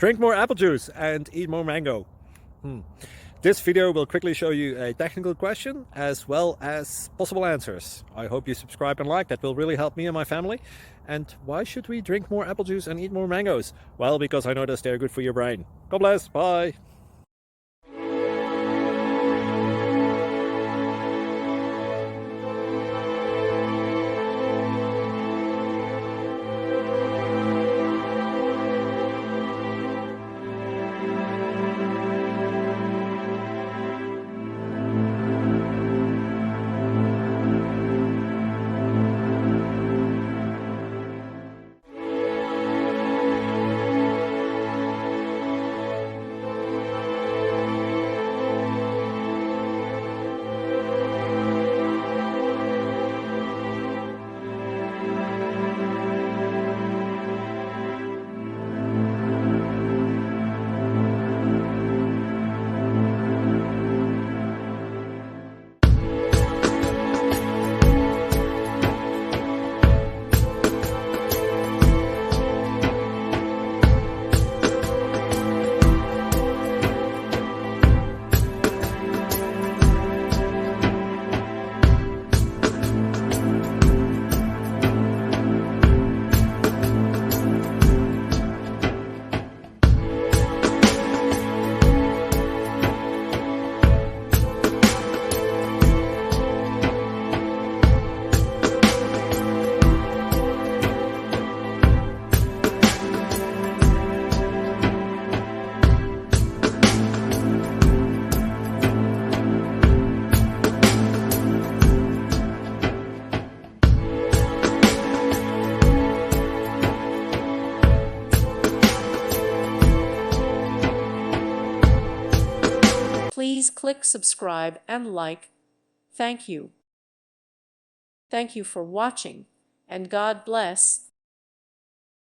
Drink more apple juice and eat more mango. This video will quickly show you a technical question as well as possible answers. I hope you subscribe and like, that will really help me and my family. And why should we drink more apple juice and eat more mangoes? Well, because I noticed they're good for your brain. God bless, bye. Please click subscribe and like. Thank you. Thank you for watching, and God bless.